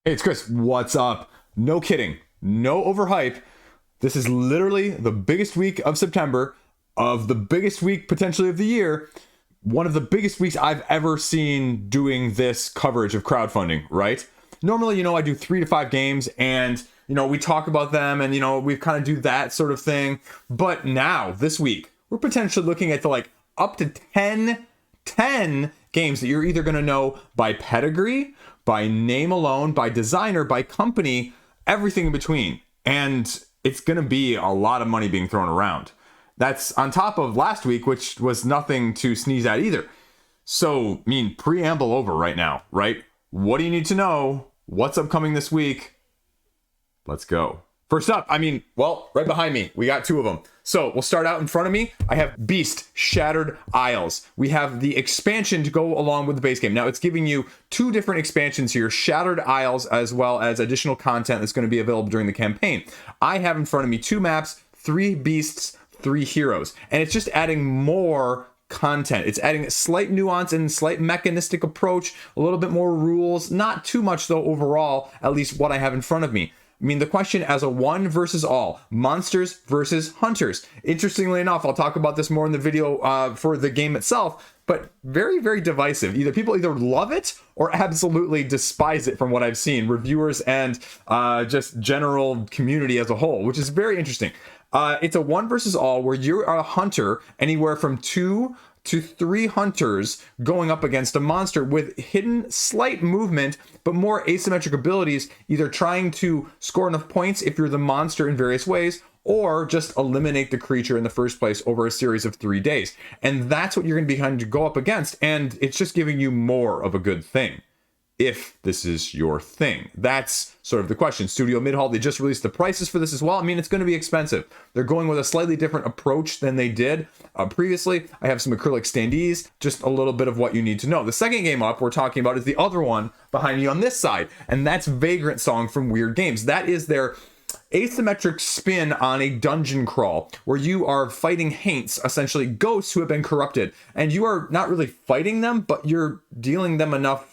Hey, it's Chris. What's up? No kidding. No overhype. This is literally the biggest week of September, of the biggest week potentially of the year. One of the biggest weeks I've ever seen doing this coverage of crowdfunding, right? Normally, I do 3 to 5 games and, we talk about them and, we kind of do that sort of thing. But now, this week, we're potentially looking at up to 10 games that you're either going to know by pedigree, by name alone, by designer, by company, everything in between. And it's going to be a lot of money being thrown around. That's on top of last week, which was nothing to sneeze at either. So, preamble over right now, right? What do you need to know? What's upcoming this week? Let's go. First up, right behind me, we got 2 of them. So we'll start out in front of me. I have Beast Shattered Isles. We have the expansion to go along with the base game. Now it's giving you 2 different expansions here, Shattered Isles, as well as additional content that's going to be available during the campaign. I have in front of me 2 maps, 3 beasts, 3 heroes, and it's just adding more content. It's adding a slight nuance and slight mechanistic approach, a little bit more rules, not too much though overall, at least what I have in front of me. The question as a one versus all, monsters versus hunters. Interestingly enough, I'll talk about this more in the video for the game itself, but very, very divisive. People either love it or absolutely despise it from what I've seen, reviewers and just general community as a whole, which is very interesting. It's a one versus all where you're a hunter, anywhere from 2 to 3 hunters going up against a monster with hidden slight movement, but more asymmetric abilities, either trying to score enough points if you're the monster in various ways, or just eliminate the creature in the first place over a series of 3 days. And that's what you're going to be having to go up against, and it's just giving you more of a good thing. If this is your thing. That's sort of the question. Studio Midhall, they just released the prices for this as well. It's going to be expensive. They're going with a slightly different approach than they did previously. I have some acrylic standees, just a little bit of what you need to know. The second game up we're talking about is the other one behind me on this side, and that's Vagrantsong from Weird Games. That is their asymmetric spin on a dungeon crawl where you are fighting haints, essentially ghosts who have been corrupted, and you are not really fighting them, but you're dealing them enough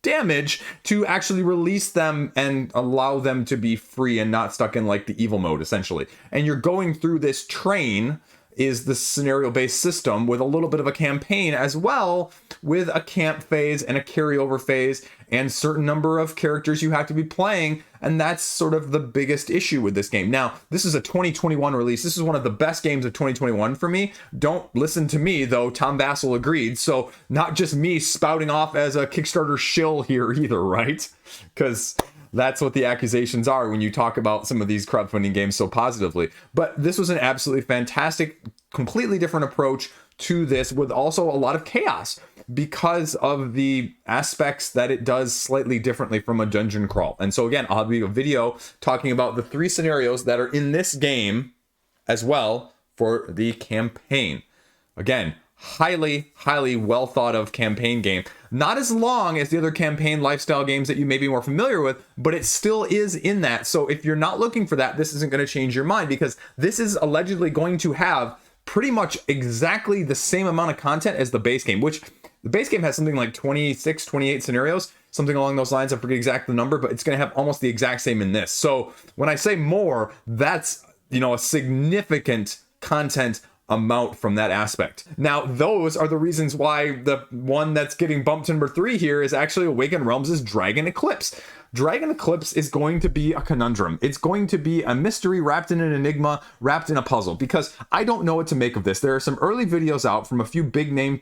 damage to actually release them and allow them to be free and not stuck in the evil mode, essentially. And you're going through this train is the scenario-based system with a little bit of a campaign as well, with a camp phase and a carryover phase and certain number of characters you have to be playing, and that's sort of the biggest issue with this game. Now, this is a 2021 release. This is one of the best games of 2021 for me. Don't listen to me, though. Tom Vassell agreed, so not just me spouting off as a Kickstarter shill here either, right? Because that's what the accusations are when you talk about some of these crowdfunding games so positively. But this was an absolutely fantastic, completely different approach to this, with also a lot of chaos because of the aspects that it does slightly differently from a dungeon crawl. And so again, I'll have a video talking about the 3 scenarios that are in this game as well for the campaign. Again, highly well thought of campaign game. Not as long as the other campaign lifestyle games that you may be more familiar with, but it still is in that. So if you're not looking for that, this isn't going to change your mind, because this is allegedly going to have pretty much exactly the same amount of content as the base game, which the base game has something like 26, 28 scenarios, something along those lines. I forget exactly the number, but it's going to have almost the exact same in this. So when I say more, that's, a significant content amount from that aspect. Now, those are the reasons why the one that's getting bumped to number 3 here is actually Awakened Realms' Dragon Eclipse. Dragon Eclipse is going to be a conundrum. It's going to be a mystery wrapped in an enigma, wrapped in a puzzle, because I don't know what to make of this. There are some early videos out from a few big name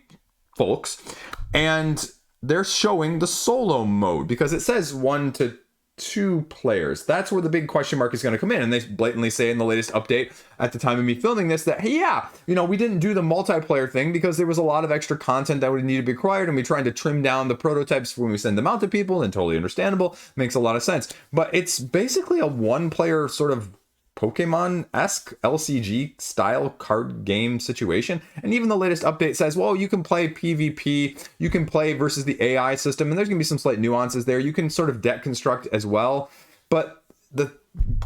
folks, and they're showing the solo mode because it says 1 to 2 players. That's where the big question mark is going to come in. And they blatantly say in the latest update at the time of me filming this that, hey, yeah, we didn't do the multiplayer thing because there was a lot of extra content that would need to be acquired, and we tried to trim down the prototypes when we send them out to people, and totally understandable. Makes a lot of sense. But it's basically a 1-player sort of Pokemon-esque LCG style card game situation. And even the latest update says, well, you can play PvP, you can play versus the AI system, and there's going to be some slight nuances there. You can sort of deck construct as well. But the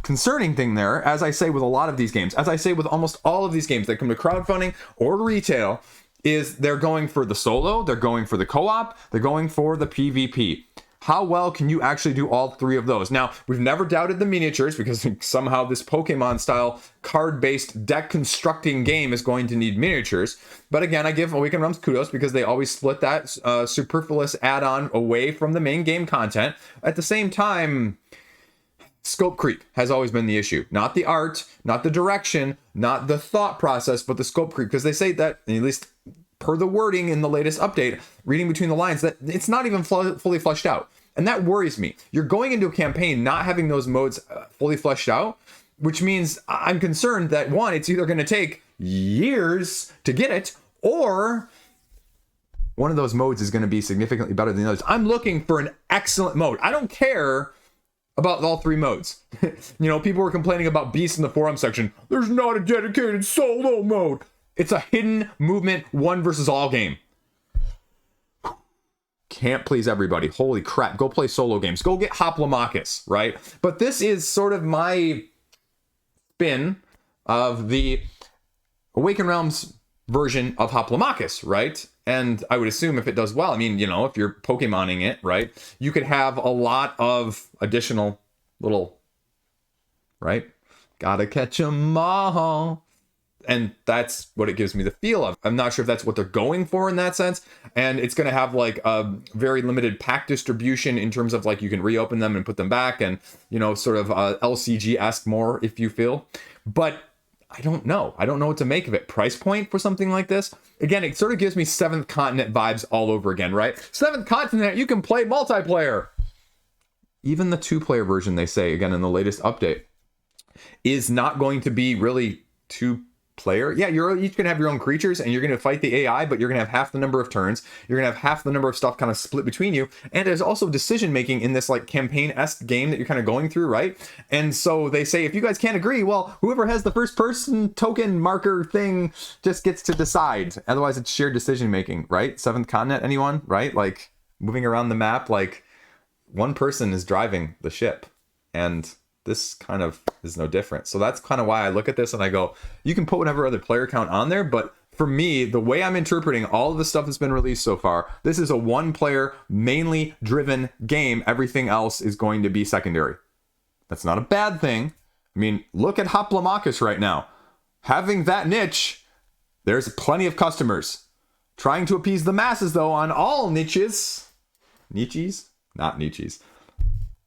concerning thing there, as I say with a lot of these games, as I say with almost all of these games that come to crowdfunding or retail, is they're going for the solo, they're going for the co-op, they're going for the PvP. How well can you actually do all three of those? Now, we've never doubted the miniatures because somehow this Pokemon style card-based deck constructing game is going to need miniatures. But again, I give Awakened Realms kudos because they always split that superfluous add-on away from the main game content. At the same time, scope creep has always been the issue. Not the art, not the direction, not the thought process, but the scope creep. Because they say that, at least per the wording in the latest update, reading between the lines, that it's not even fully fleshed out. And that worries me. You're going into a campaign not having those modes fully fleshed out, which means I'm concerned that, one, it's either going to take years to get it, or one of those modes is going to be significantly better than the others. I'm looking for an excellent mode. I don't care about all three modes. People were complaining about Beast in the forum section. There's not a dedicated solo mode. It's a hidden movement 1 versus all game. Can't please everybody. Holy crap. Go play solo games. Go get Hoplomachus, right? But this is sort of my spin of the Awakened Realms version of Hoplomachus, right? And I would assume if it does well, if you're Pokemoning it, right, you could have a lot of additional little, right? Gotta catch 'em all. And that's what it gives me the feel of. I'm not sure if that's what they're going for in that sense. And it's going to have like a very limited pack distribution in terms of like you can reopen them and put them back and, sort of LCG-esque more if you feel. But I don't know. I don't know what to make of it. Price point for something like this? Again, it sort of gives me Seventh Continent vibes all over again, right? Seventh Continent, you can play multiplayer. Even the 2-player version, they say, again, in the latest update, is not going to be really 2-player. Yeah, you're each going to have your own creatures and you're going to fight the AI, but you're going to have half the number of turns. You're going to have half the number of stuff kind of split between you. And there's also decision making in this like campaign-esque game that you're kind of going through, right? And so they say, if you guys can't agree, well, whoever has the first person token marker thing just gets to decide. Otherwise, it's shared decision making, right? Seventh Continent, anyone, right? Like moving around the map, like one person is driving the ship. And this kind of is no different. So that's kind of why I look at this and I go, you can put whatever other player count on there, but for me, the way I'm interpreting all of the stuff that's been released so far, this is a 1-player, mainly driven game. Everything else is going to be secondary. That's not a bad thing. Look at Hoplomachus right now. Having that niche, there's plenty of customers. Trying to appease the masses, though, on all niches. Niches? Not niches.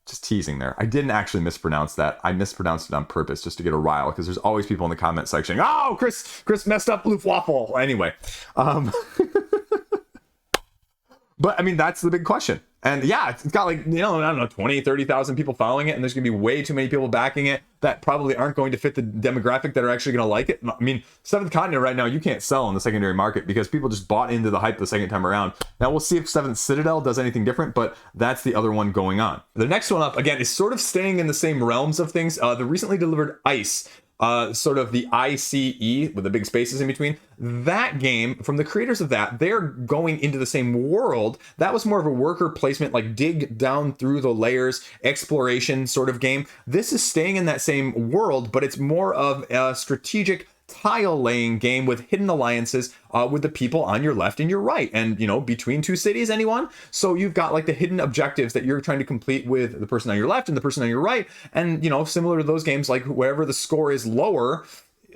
Just teasing there. I didn't actually mispronounce that. I mispronounced it on purpose just to get a rile, because there's always people in the comment section. Oh, Chris messed up Blue Waffle. Anyway. But that's the big question. And yeah, it's got like, I don't know, 20, 30,000 people following it. And there's going to be way too many people backing it that probably aren't going to fit the demographic that are actually going to like it. Seventh Continent right now, you can't sell in the secondary market because people just bought into the hype the second time around. Now we'll see if Seventh Citadel does anything different, but that's the other one going on. The next one up, again, is sort of staying in the same realms of things. The recently delivered Ice. Sort of the ICE with the big spaces in between. That game, from the creators of that, they're going into the same world. That was more of a worker placement, like dig down through the layers, exploration sort of game. This is staying in that same world, but it's more of a strategic tile laying game with hidden alliances with the people on your left and your right, and between two cities, anyone. So you've got like the hidden objectives that you're trying to complete with the person on your left and the person on your right, and similar to those games, like wherever the score is lower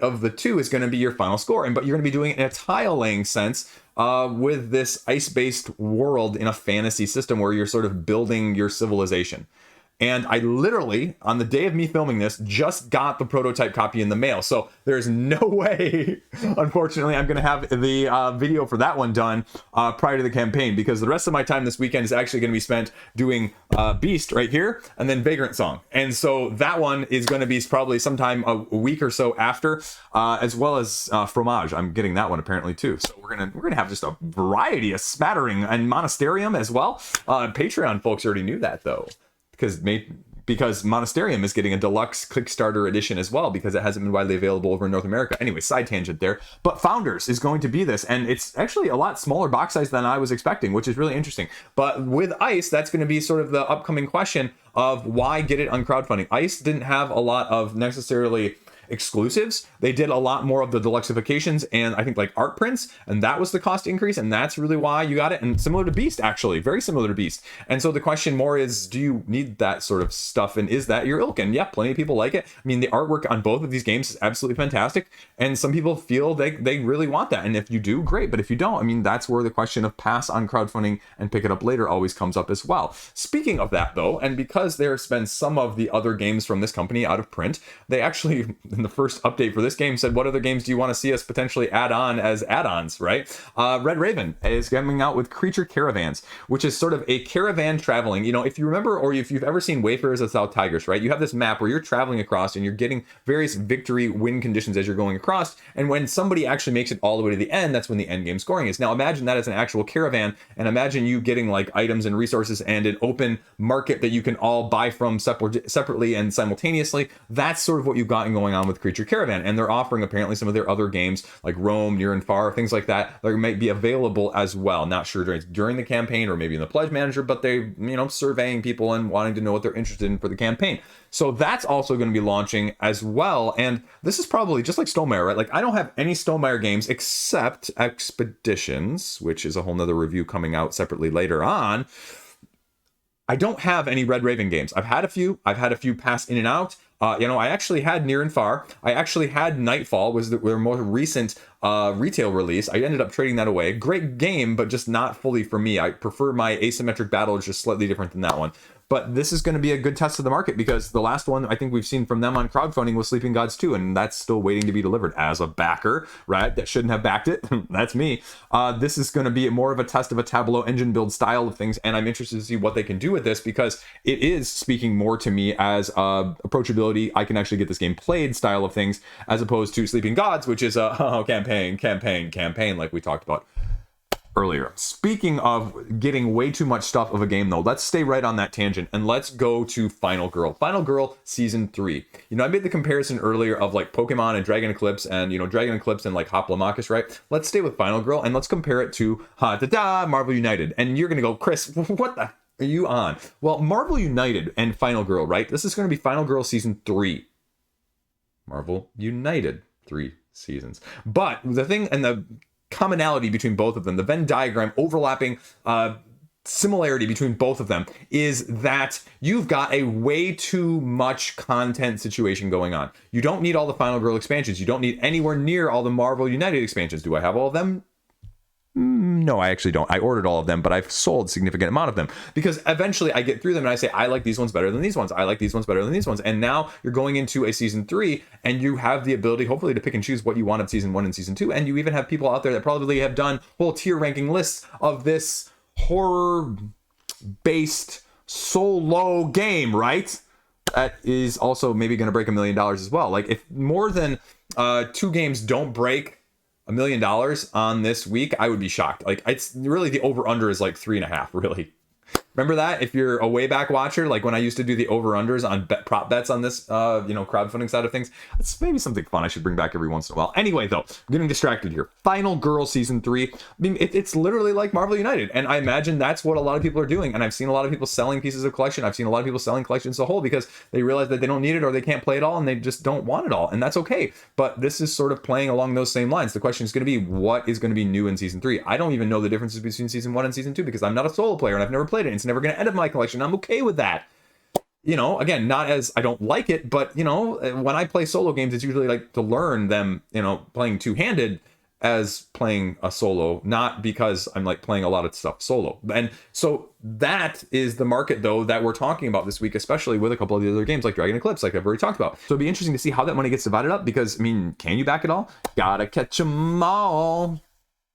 of the two is going to be your final score. But you're going to be doing it in a tile laying sense with this ice-based world in a fantasy system where you're sort of building your civilization. And I literally, on the day of me filming this, just got the prototype copy in the mail. So there's no way, unfortunately, I'm going to have the video for that one done prior to the campaign, because the rest of my time this weekend is actually going to be spent doing Beast right here and then Vagrantsong. And so that one is going to be probably sometime a week or so after, as well as Fromage. I'm getting that one apparently too. So we're gonna have just a variety, a smattering, and Monasterium as well. Patreon folks already knew that though. Because Monasterium is getting a deluxe Kickstarter edition as well, because it hasn't been widely available over in North America. Anyway, side tangent there. But Founders is going to be this, and it's actually a lot smaller box size than I was expecting, which is really interesting. But with Ice, that's going to be sort of the upcoming question of why get it on crowdfunding. Ice didn't have a lot of necessarily exclusives. They did a lot more of the deluxeifications and I think like art prints, and that was the cost increase, and that's really why you got it. And similar to Beast, actually, very similar to Beast. And so the question more is, do you need that sort of stuff, and is that your ilk? And yeah, plenty of people like it. I mean, the artwork on both of these games is absolutely fantastic, and some people feel they really want that. And if you do, great. But if you don't, I mean, that's where the question of pass on crowdfunding and pick it up later always comes up as well. Speaking of that though, and because there's been some of the other games from this company out of print, they actually, in the first update for this game, said, what other games do you want to see us potentially add on as add-ons, right? Red Raven is coming out with Creature Caravans, which is sort of a caravan traveling. You know, if you remember, or if you've ever seen Wayfarers of South Tigris, right? You have this map where you're traveling across and you're getting various victory win conditions as you're going across. And when somebody actually makes it all the way to the end, that's when the end game scoring is. Now imagine that as an actual caravan, and imagine you getting like items and resources and an open market that you can all buy from separately and simultaneously. That's sort of what you've gotten going on with Creature Caravan. And they're offering apparently some of their other games like Rome, Near and Far, things like that might be available as well. Not sure during the campaign or maybe in the pledge manager, but they, you know, surveying people and wanting to know what they're interested in for the campaign. So that's also going to be launching as well. And this is probably just like Stonemaier, right? Like I don't have any Stonemaier games except Expeditions, which is a whole nother review coming out separately later on. I don't have any Red Raven games. I've had a few pass in and out. You know, I actually had Near and Far. I actually had Nightfall, was their more recent retail release. I ended up trading that away. Great game, but just not fully for me. I prefer my asymmetric battle, it's just slightly different than that one. But this is going to be a good test of the market, because the last one I think we've seen from them on crowdfunding was Sleeping Gods 2, and that's still waiting to be delivered as a backer, right? That shouldn't have backed it. That's me. This is going to be more of a test of a Tableau engine build style of things, and I'm interested to see what they can do with this, because it is speaking more to me as approachability. I can actually get this game played style of things, as opposed to Sleeping Gods, which is a campaign like we talked about earlier. Speaking of getting way too much stuff of a game though, let's stay right on that tangent and let's go to Final Girl. Final Girl Season 3. You know, I made the comparison earlier of like Pokemon and Dragon Eclipse, and you know, Dragon Eclipse and like Hoplomachus, right? Let's stay with Final Girl and let's compare it to Marvel United. And you're gonna go, Chris, what the are you on? Well, Marvel United and Final Girl, right? This is gonna be Final Girl Season 3. Marvel United 3 seasons. But the thing and the commonality between both of them, the Venn diagram overlapping similarity between both of them, is that you've got a way too much content situation going on. You don't need all the Final Girl expansions. You don't need anywhere near all the Marvel United expansions. Do I have all of them? No, I actually don't. I ordered all of them, but I've sold a significant amount of them, because eventually I get through them and I say, I like these ones better than these ones. I like these ones better than these ones. And now you're going into a Season 3 and you have the ability, hopefully, to pick and choose what you want of Season 1 and Season 2. And you even have people out there that probably have done whole tier ranking lists of this horror-based solo game, right? That is also maybe going to break $1 million as well. Like if more than 2 games don't break $1 million on this week, I would be shocked. Like it's really, the over under is like 3.5, really. Remember that? If you're a way back watcher, like when I used to do the over-unders on prop bets on this, crowdfunding side of things, it's maybe something fun I should bring back every once in a while. Anyway, though, I'm getting distracted here. Final Girl Season 3. I mean, it's literally like Marvel United. And I imagine that's what a lot of people are doing. And I've seen a lot of people selling pieces of collection. I've seen a lot of people selling collections as a whole because they realize that they don't need it or they can't play it all and they just don't want it all. And that's okay. But this is sort of playing along those same lines. The question is going to be, what is going to be new in Season 3? I don't even know the differences between Season 1 and Season 2 because I'm not a solo player and I've never played it. It's never going to end up in my collection. I'm okay with that. You know, again, not as I don't like it, but you know, when I play solo games, it's usually like to learn them, you know, playing two-handed as playing a solo, not because I'm like playing a lot of stuff solo. And so that is the market though that we're talking about this week, especially with a couple of the other games like Dragon Eclipse, like I've already talked about. So it'd be interesting to see how that money gets divided up because, I mean, can you back it all? Gotta catch them all.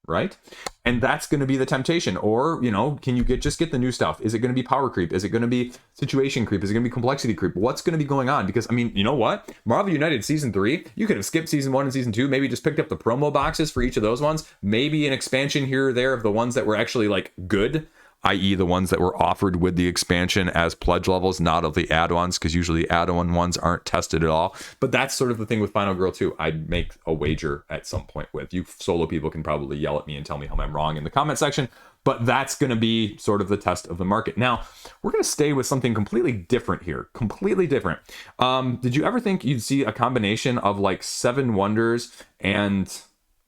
Right? And that's going to be the temptation. Or, you know, can you just get the new stuff? Is it going to be power creep? Is it going to be situation creep? Is it going to be complexity creep? What's going to be going on? Because, I mean, you know what? Marvel United Season 3, you could have skipped Season 1 and Season 2, maybe just picked up the promo boxes for each of those ones, maybe an expansion here or there of the ones that were actually like good, i.e. the ones that were offered with the expansion as pledge levels, not of the add-ons, because usually add-on ones aren't tested at all. But that's sort of the thing with Final Girl 2. I'd make a wager at some point with. You solo people can probably yell at me and tell me how I'm wrong in the comment section. But that's going to be sort of the test of the market. Now, we're going to stay with something completely different here. Completely different. Did you ever think you'd see a combination of like Seven Wonders and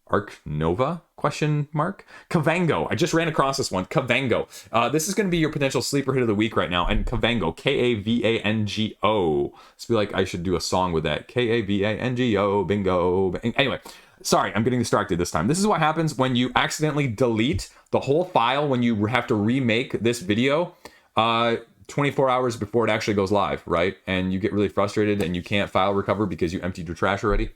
Arc Nova? Question mark. Kavango. I just ran across this one. Kavango. This is going to be your potential sleeper hit of the week right now. And Kavango. Kavango. It's feel like I should do a song with that. Kavango. Bingo. Anyway. Sorry, I'm getting distracted this time. This is what happens when you accidentally delete the whole file when you have to remake this video 24 hours before it actually goes live, right? And you get really frustrated and you can't file recover because you emptied your trash already.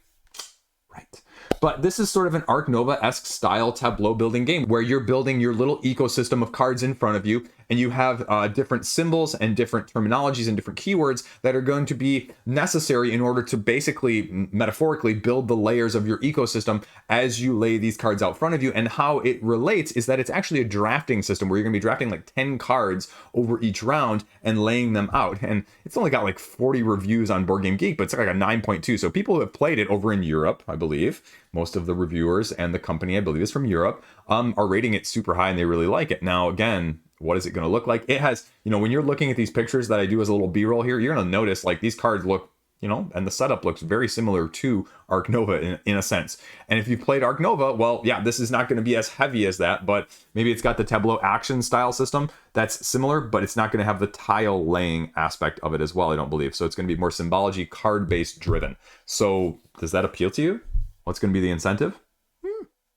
Right. But this is sort of an Arc Nova-esque style tableau building game where you're building your little ecosystem of cards in front of you, and you have different symbols and different terminologies and different keywords that are going to be necessary in order to basically, metaphorically, build the layers of your ecosystem as you lay these cards out front of you. And how it relates is that it's actually a drafting system where you're going to be drafting like 10 cards over each round and laying them out. And it's only got like 40 reviews on Board Game Geek, but it's like a 9.2. So people who have played it over in Europe, I believe, most of the reviewers and the company, I believe, is from Europe, are rating it super high and they really like it. Now, again, what is it going to look like? It has, when you're looking at these pictures that I do as a little B-roll here, you're going to notice like these cards look, and the setup looks very similar to Arc Nova in a sense. And if you've played Arc Nova, well, yeah, this is not going to be as heavy as that, but maybe it's got the tableau action style system that's similar, but it's not going to have the tile laying aspect of it as well, I don't believe. So it's going to be more symbology, card-based driven. So does that appeal to you? What's going to be the incentive?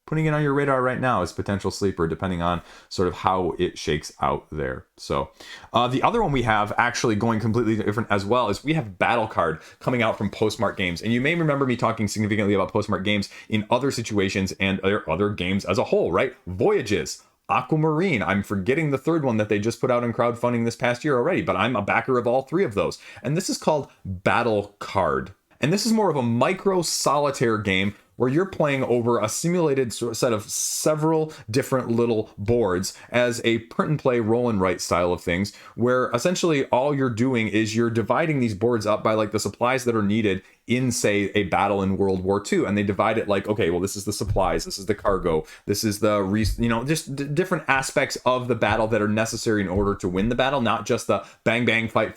Putting it on your radar right now as potential sleeper, depending on sort of how it shakes out there. So the other one we have actually going completely different as well is we have Battlecard coming out from Postmark Games. And you may remember me talking significantly about Postmark Games in other situations and other games as a whole, right? Voyages, Aquamarine. I'm forgetting the third one that they just put out in crowdfunding this past year already, but I'm a backer of all three of those. And this is called Battlecard. And this is more of a micro solitaire game where you're playing over a simulated set of several different little boards as a print and play roll and write style of things, where essentially all you're doing is you're dividing these boards up by like the supplies that are needed in, say, a battle in World War II. And they divide it like, okay, well, this is the supplies, this is the cargo, this is the, just different aspects of the battle that are necessary in order to win the battle, not just the bang, bang, fight,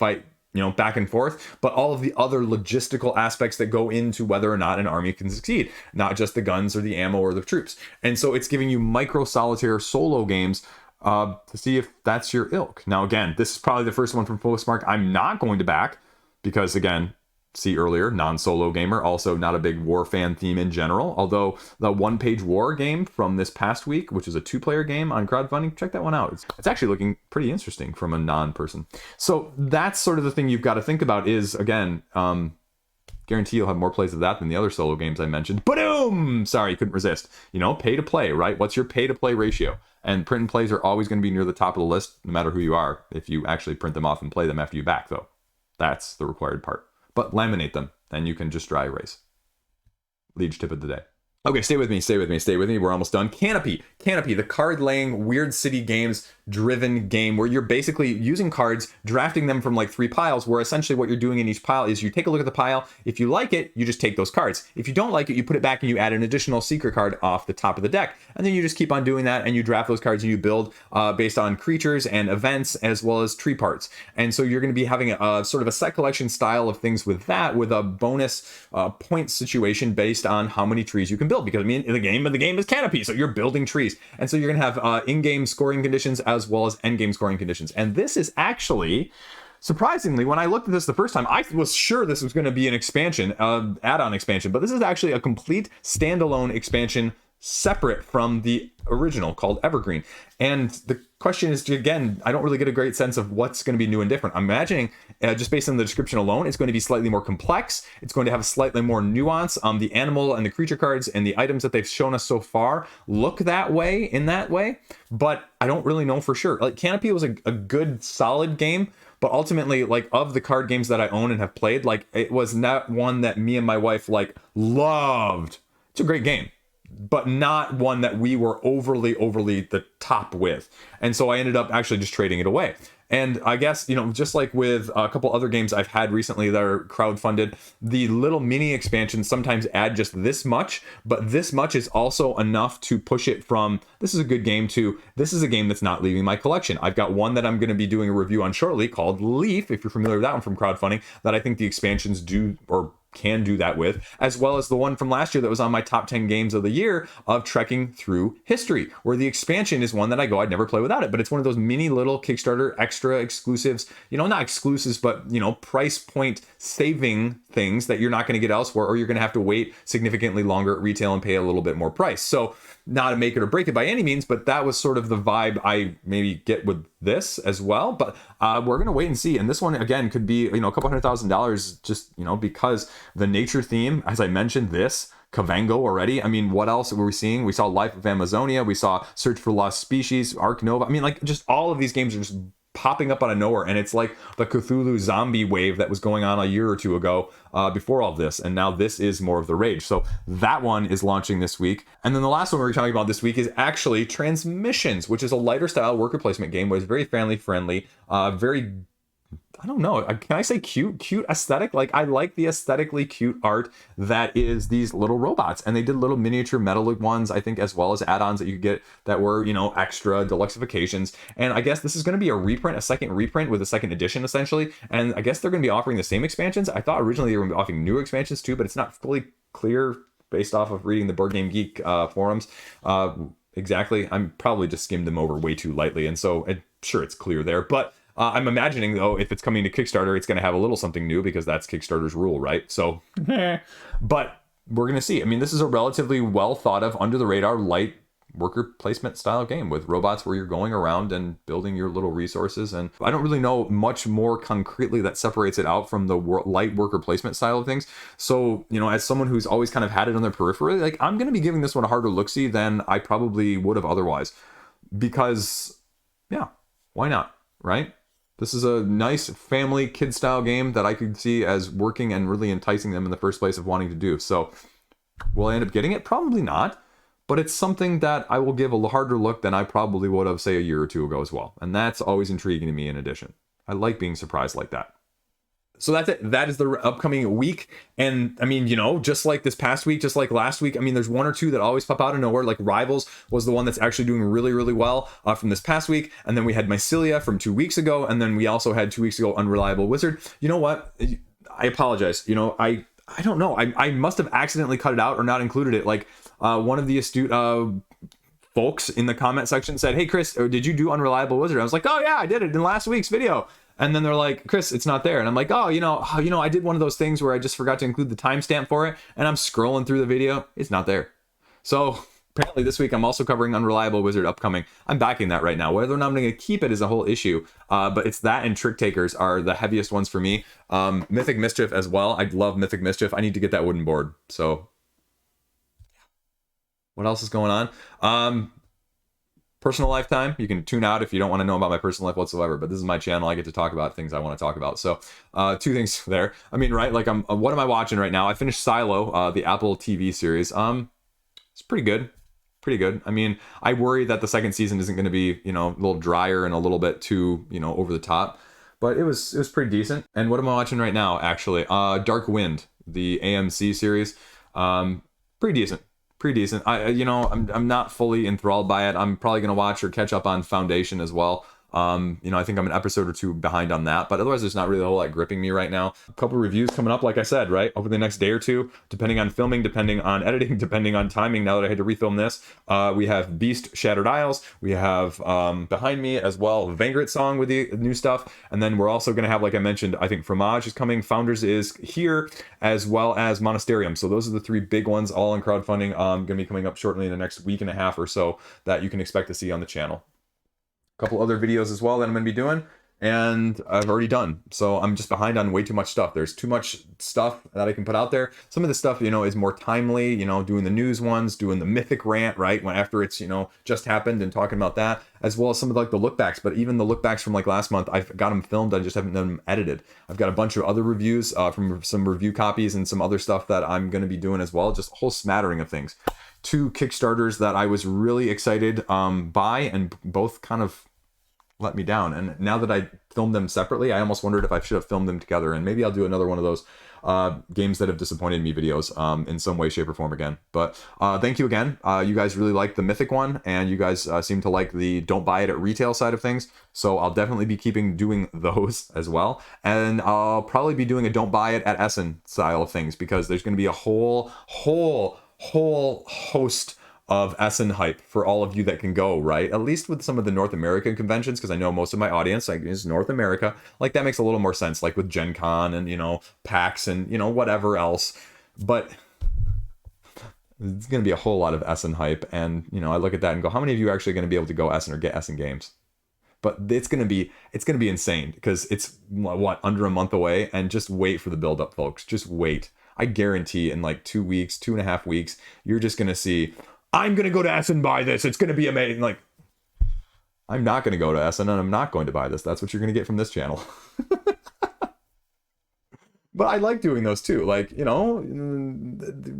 back and forth, but all of the other logistical aspects that go into whether or not an army can succeed, not just the guns or the ammo or the troops. And so it's giving you micro solitaire solo games to see if that's your ilk. Now, again, this is probably the first one from Postmark I'm not going to back because, again, see earlier, non-solo gamer, also not a big war fan theme in general, although the one-page war game from this past week, which is a 2-player game on crowdfunding, check that one out. It's actually looking pretty interesting from a non-person. So that's sort of the thing you've got to think about is, again, guarantee you'll have more plays of that than the other solo games I mentioned. Boom! Sorry, couldn't resist. Pay to play, right? What's your pay to play ratio? And print and plays are always going to be near the top of the list, no matter who you are, if you actually print them off and play them after you back, though. That's the required part. But laminate them, then you can just dry erase. Liege tip of the day. Okay, stay with me. We're almost done. Canopy, the card laying Weird City Games driven game where you're basically using cards, drafting them from like 3 piles, where essentially what you're doing in each pile is you take a look at the pile. If you like it, you just take those cards. If you don't like it, you put it back and you add an additional secret card off the top of the deck. And then you just keep on doing that and you draft those cards and you build based on creatures and events as well as tree parts. And so you're going to be having a sort of a set collection style of things with that, with a bonus point situation based on how many trees you can build. Because the game is Canopy, so you're building trees. And so you're going to have in-game scoring conditions as well as end-game scoring conditions. And this is actually, surprisingly, when I looked at this the first time, I was sure this was going to be an expansion, add-on expansion, but this is actually a complete standalone expansion separate from the original called Evergreen. And the question is, again, I don't really get a great sense of what's going to be new and different. I'm imagining, just based on the description alone, it's going to be slightly more complex. It's going to have slightly more nuance. The animal and the creature cards and the items that they've shown us so far look that way, but I don't really know for sure. Like Canopy was a good, solid game, but ultimately, like, of the card games that I own and have played, like, it was not one that me and my wife, like, loved. It's a great game, but not one that we were overly the top with. And so I ended up actually just trading it away. And I guess, just like with a couple other games I've had recently that are crowdfunded, the little mini expansions sometimes add just this much, but this much is also enough to push it from this is a good game to this is a game that's not leaving my collection. I've got one that I'm going to be doing a review on shortly called Leaf, if you're familiar with that one from crowdfunding, that I think the expansions do or can do that with, as well as the one from last year that was on my top 10 games of the year of Trekking Through History, where the expansion is one that I'd never play without it, but it's one of those mini little Kickstarter extra exclusives, not exclusives, but price point saving things that you're not going to get elsewhere, or you're going to have to wait significantly longer at retail and pay a little bit more price. So not to make it or break it by any means, but that was sort of the vibe I maybe get with this as well. But we're going to wait and see. And this one, again, could be, a couple $100,000 just, because the nature theme, as I mentioned, this, Kavango already. I mean, what else were we seeing? We saw Life of Amazonia. We saw Search for Lost Species, Ark Nova. I mean, like, just all of these games are just popping up out of nowhere, and it's like the Cthulhu zombie wave that was going on a year or two ago before all of this, and now this is more of the rage. So that one is launching this week. And then the last one we're talking about this week is actually Transmissions, which is a lighter style worker placement game, but it's very family friendly, very, I don't know, can I say cute aesthetic? Like, I like the aesthetically cute art that is these little robots, and they did little miniature metal ones, I think, as well as add-ons that you could get that were, extra deluxeifications. And I guess this is going to be a reprint, a second reprint with a second edition, essentially. And I guess they're going to be offering the same expansions. I thought originally they were going to be offering new expansions too, but it's not fully clear based off of reading the Board Game Geek forums. Exactly. I'm probably just skimmed them over way too lightly, and so I'm sure it's clear there, but I'm imagining, though, if it's coming to Kickstarter, it's going to have a little something new because that's Kickstarter's rule, right? So, but we're going to see. I mean, this is a relatively well thought of, under the radar, light worker placement style game with robots where you're going around and building your little resources. And I don't really know much more concretely that separates it out from the light worker placement style of things. So, as someone who's always kind of had it on their periphery, like, I'm going to be giving this one a harder look-see than I probably would have otherwise. Because, yeah, why not, right? This is a nice family kid style game that I could see as working and really enticing them in the first place of wanting to do. So will I end up getting it? Probably not. But it's something that I will give a harder look than I probably would have, say, a year or two ago as well. And that's always intriguing to me in addition. I like being surprised like that. So that's it. That is the upcoming week. And I mean, just like this past week, just like last week, I mean, there's one or two that always pop out of nowhere. Like Rivals was the one that's actually doing really, really well from this past week. And then we had Mycelia from 2 weeks ago. And then we also had 2 weeks ago Unreliable Wizard. You know what? I apologize. I don't know. I must have accidentally cut it out or not included it. Like one of the astute folks in the comment section said, "Hey, Chris, did you do Unreliable Wizard?" I was like, "Oh, yeah, I did it in last week's video." And then they're like, "Chris, it's not there." And I'm like, "Oh, I did one of those things where I just forgot to include the timestamp for it." And I'm scrolling through the video. It's not there. So apparently this week I'm also covering Unreliable Wizard upcoming. I'm backing that right now. Whether or not I'm going to keep it is a whole issue. But it's that and Trick Takers are the heaviest ones for me. Mythic Mischief as well. I love Mythic Mischief. I need to get that wooden board. So what else is going on? Personal lifetime, you can tune out if you don't want to know about my personal life whatsoever, but this is my channel. I get to talk about things I want to talk about. So two things there. I mean, right, like what am I watching right now? I finished Silo, the Apple TV series. It's pretty good. I mean, I worry that the second season isn't going to be, a little drier and a little bit too, over the top, but it was pretty decent. And what am I watching right now? Actually, Dark Wind, the AMC series, pretty decent. I'm not fully enthralled by it. I'm probably going to watch or catch up on Foundation as well. I think I'm an episode or two behind on that, but otherwise there's not really a whole lot gripping me right now. A couple reviews coming up, like I said, right, over the next day or two, depending on filming, depending on editing, depending on timing. Now that I had to refilm this, we have Beast Shattered Isles. We have behind me as well Vagrantsong with the new stuff, and then we're also going to have, like I mentioned, I think Fromage is coming, Founders is here, as well as Monasterium. So those are the three big ones, all in crowdfunding. Going to be coming up shortly in the next week and a half or so that you can expect to see on the channel. Couple other videos as well that I'm going to be doing, and I've already done. So I'm just behind on way too much stuff. There's too much stuff that I can put out there. Some of the stuff, is more timely, doing the news ones, doing the mythic rant, right? When after it's, just happened and talking about that, as well as some of like the look backs. But even the look backs from like last month, I've got them filmed. I just haven't done them edited. I've got a bunch of other reviews from some review copies and some other stuff that I'm going to be doing as well. Just a whole smattering of things. 2 Kickstarters that I was really excited by, and both kind of let me down. And now that I filmed them separately, I almost wondered if I should have filmed them together. And maybe I'll do another one of those games that have disappointed me videos in some way, shape, or form again. But thank you again. You guys really liked the Mythic one, and you guys seem to like the don't buy it at retail side of things. So I'll definitely be doing those as well. And I'll probably be doing a don't buy it at ESSEN style of things, because there's going to be a whole host of ESSEN hype for all of you that can go, right? At least with some of the North American conventions, because I know most of my audience is North America. Like, that makes a little more sense, like with Gen Con and, you know, PAX and, you know, whatever else. But it's going to be a whole lot of ESSEN hype. And, you know, I look at that and go, how many of you are actually going to be able to go ESSEN or get ESSEN games? But it's going to be insane, because it's what, under a month away, and just wait for the build up, folks. Just wait. I guarantee in like 2 weeks, 2.5 weeks, you're just going to see, I'm going to go to ESSEN and buy this. It's going to be amazing. Like, I'm not going to go to ESSEN and I'm not going to buy this. That's what you're going to get from this channel. But I like doing those too. Like, you know,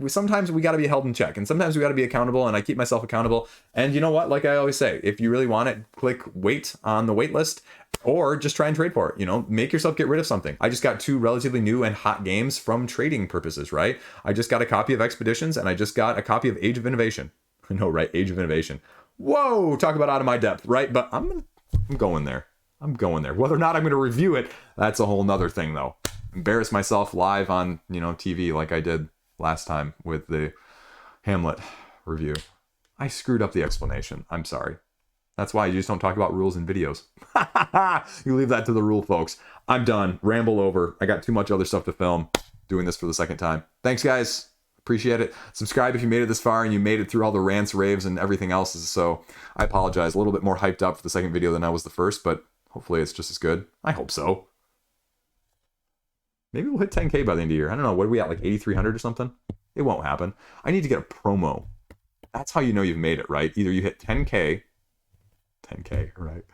sometimes we got to be held in check, and sometimes we got to be accountable, and I keep myself accountable. And you know what? Like I always say, if you really want it, click wait on the wait list, or just try and trade for it. You know, make yourself get rid of something. I just got 2 relatively new and hot games from trading purposes, right? I just got a copy of Expeditions, and I just got a copy of Age of Innovation. I know, right? Age of Innovation. Whoa, talk about out of my depth, right? But I'm going there. I'm going there. Whether or not I'm going to review it, that's a whole nother thing, though. Embarrass myself live on, you know, TV like I did last time with the Hamlet review. I screwed up the explanation. I'm sorry. That's why you just don't talk about rules in videos. You leave that to the rule folks. I'm done. Ramble over. I got too much other stuff to film. Doing this for the second time. Thanks, guys. Appreciate it. Subscribe if you made it this far and you made it through all the rants, raves, and everything else. So I apologize. A little bit more hyped up for the second video than I was the first, but hopefully it's just as good. I hope so. Maybe we'll hit 10K by the end of the year. I don't know. What are we at, like 8,300 or something? It won't happen. I need to get a promo. That's how you know you've made it, right? Either you hit 10K, right?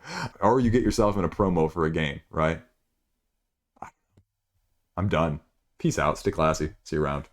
Or you get yourself in a promo for a game, right? I'm done. Peace out. Stay classy. See you around.